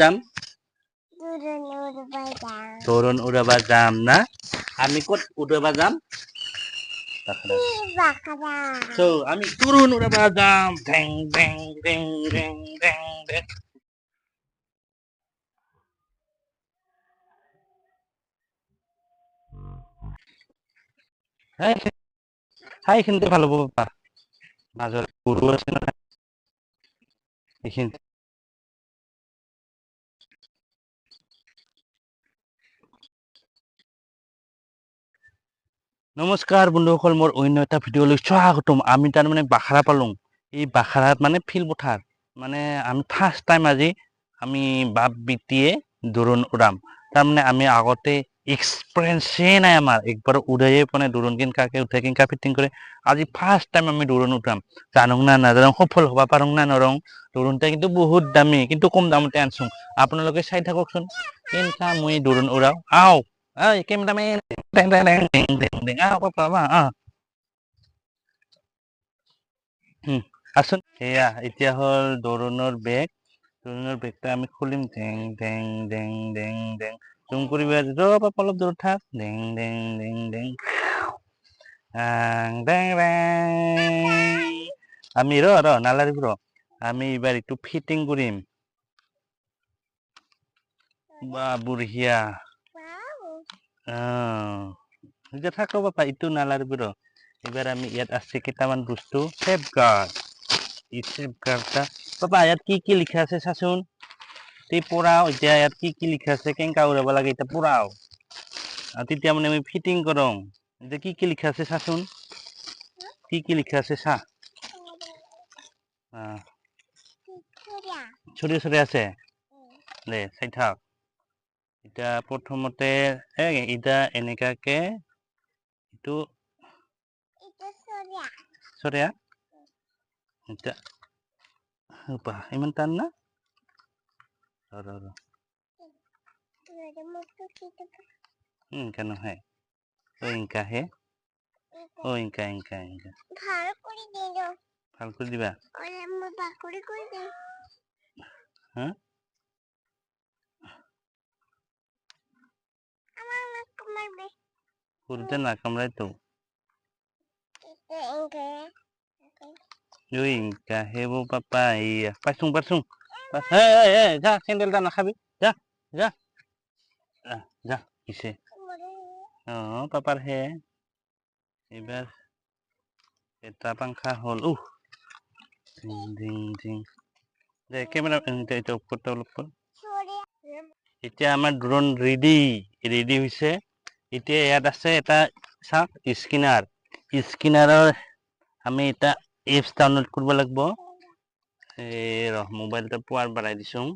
যাম Turun urut bayam. তরুণ উড়াবা যাম না আমি কত উড়াবা যাম Bakara. so আমি তরুণ উড়াবা যাম ঢেং ঢেং ঢেং ঢেং ঢেং ঢেং হাই হাই এখানতে ভালো বাবা মাজত গরু আছে না এইখিনিতে নমস্কাৰ বন্ধুসকল মোৰ অন্য এটা ভিডিঅ'লৈ স্বাগতম আমি তাৰমানে বাখাৰা পালোঁ এই বাখাৰাত মানে ফিল্ড পথাৰ মানে আমি ফাৰ্ষ্ট টাইম আজি আমি বাপ বিটিয়ে ড্ৰোন উৰাম তাৰমানে আমি আগতে এক্সপিৰিয়েন্সেই নাই আমাৰ একবাৰ উৰায়ে মানে ড্ৰোন কেনেকৈ উঠে কেনেকৈ ফিটিং কৰে আজি ফাৰ্ষ্ট টাইম আমি ড্ৰোন উঠাম জানো না নাজানো সফল হ'ব পাৰোঁ না নৰং ড্ৰোনটা কিন্তু বহুত দামী কিন্তু কম দামতে আনছোঁ আপোনালোকে চাই থাককচোন কেনেকৈ মই ড্ৰোন উৰাওঁ আও ঐ cameraman Deng deng deng deng deng deng apa আচোন এয়া এতিয়া হ'ল ড্ৰোনৰ বেগটা আমি খুলিম ডেং ডেং ডেং ডেং ডেং জুম কৰিব ৰ'ব অলপ দূৰত থাক ডেং ডেং ডেং ডেং ডেং ডেং আমি নালাৰিব আমি এইবাৰ এইটো ফিটিং কৰিম বা বঢ়িয়া এতিয়া থাক বাপা এইটো নালাৰিব এবাৰ আমি ইয়াত আছে কেইটামান বস্তু সেফগাৰ্ড এই সেফগাৰ্ডটা বাবা ইয়াত কি লিখা আছে চাচোন তে পঢ়াও এতিয়া ইয়াত কি লিখা আছে কেনেকৈ উৰাব লাগে এতিয়া পঢ়াও তেতিয়া মানে আমি ফিটিং কৰোঁ এতিয়া কি লিখা আছে চাচোন কি লিখা আছে চা ছৰি ছৰি আছে দে চাই থাক এতিয়া প্ৰথমতে এতিয়া এনেকুৱাকে এইটো ছৰিয়া এতিয়া ইমান টান না কেন হে ইনকা হে ইনকা ভাল কৰি দিবা হা সৰুতে নাকামৰাইতো ইনকা হে পাপা ইয়া পাইছোং যা চেন্দেলটা নাখাবি যা যা যা কিছে পাপাৰ হে এইবাৰ এটা পাংখা হ'ল দে কেমেৰা এটা ওপৰটা অলপ এতিয়া আমাৰ ড্ৰোন ৰেডি হৈছে এতিয়া ইয়াত আছে এটা চাওক স্কিনাৰৰ আমি এটা এপছ ডাউনলোড কৰিব লাগিব মোবাইলটা পোৱাৰ বাঢ়াই দিছোঁ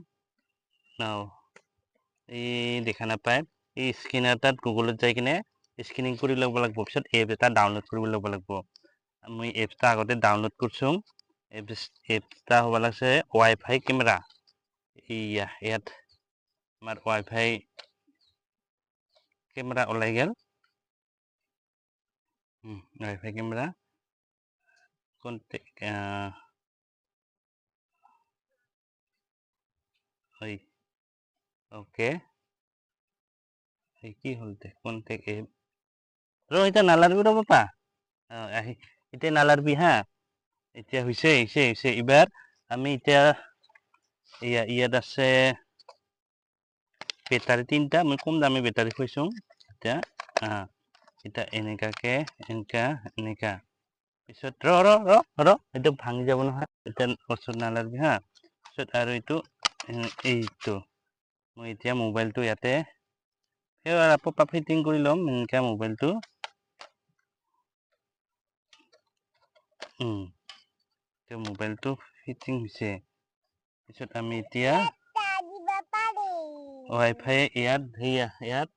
এই দেখা নাপায় এই স্কিনাৰ তাত গুগলত যাই কিনে স্কেনিং কৰি ল'ব লাগিব পিছত এপ এটা ডাউনলোড কৰিব ল'ব লাগিব মই এপছটা আগতে ডাউনলোড কৰিছোঁ এপছটা হ'ব লাগছে ৱাইফাই কেমেৰা ইয়াত আমাৰ ৱাইফাই কেমেৰা ওলাই গ'ল ৱাইফাই কেমেৰা ওকে কি হ'ল কণ্টেক্ট এপ এতিয়া নালাৰিবি পাপা এতিয়া নালাৰিবি হা এতিয়া হৈছে এইবাৰ আমি এতিয়া ইয়াত আছে বেটাৰী 3টা মই কম দামী বেটাৰী থৈছোঁ এতিয়া এনেকুৱাকে এনেকা পিছত এইটো ভাঙি যাব নহয় এতিয়া ওচৰত নালাৰিবি হা পিছত আৰু এইটো মই এতিয়া মোবাইলটো ইয়াতে পাপা ফিটিং কৰি ল'ম এনেকৈ মোবাইলটো মোবাইলটো ফিটিং হৈছে পিছত আমি এতিয়া ৱাইফাই ইয়াত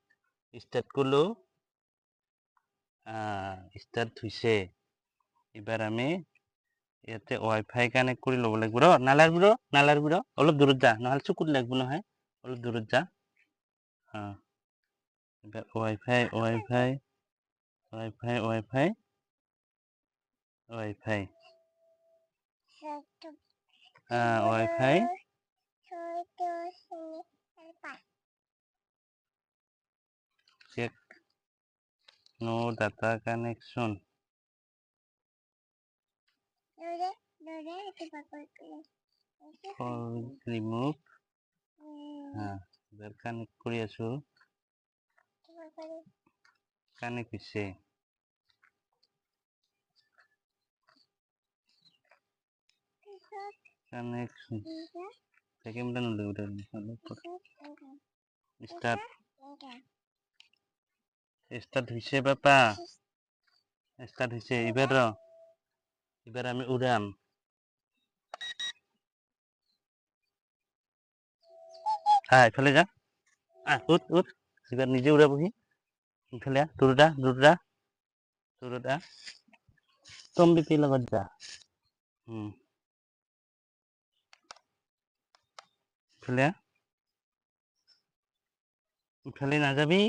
ষ্টাৰ্ট কৰিলোঁ ষ্টাৰ্ট হৈছে এইবাৰ আমি ইয়াতে ৱাইফাই কানেক্ট কৰি ল'ব লাগিব নালাৰিবি অলপ দূৰত যা নহ'লে চকুত লাগিব নহয় অলপ দূৰত যা এইবাৰ ৱাইফাই নো ডাটা কানেকশন ৰিমুভ এবাৰ কানেক্ট কৰি আছো কানেক্ট হৈছে কানেকশন সেকেন্ডটা নলে ওটা স্টার্ট স্টার্ট হৈছে বাপা স্টার্ট হৈছে এবার আমি উড়াম এফালে যা উঠ উঠ এবার নিজে উড়াবহি ইফালে তোৰটা তম্বিপিৰ লগত যা ইফালে নাযাবি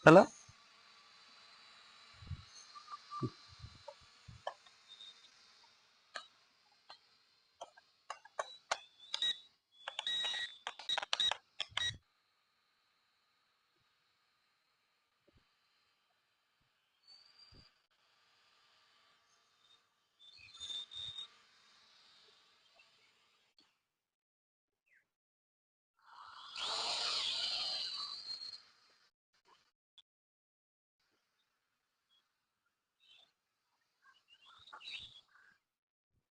হ্যালো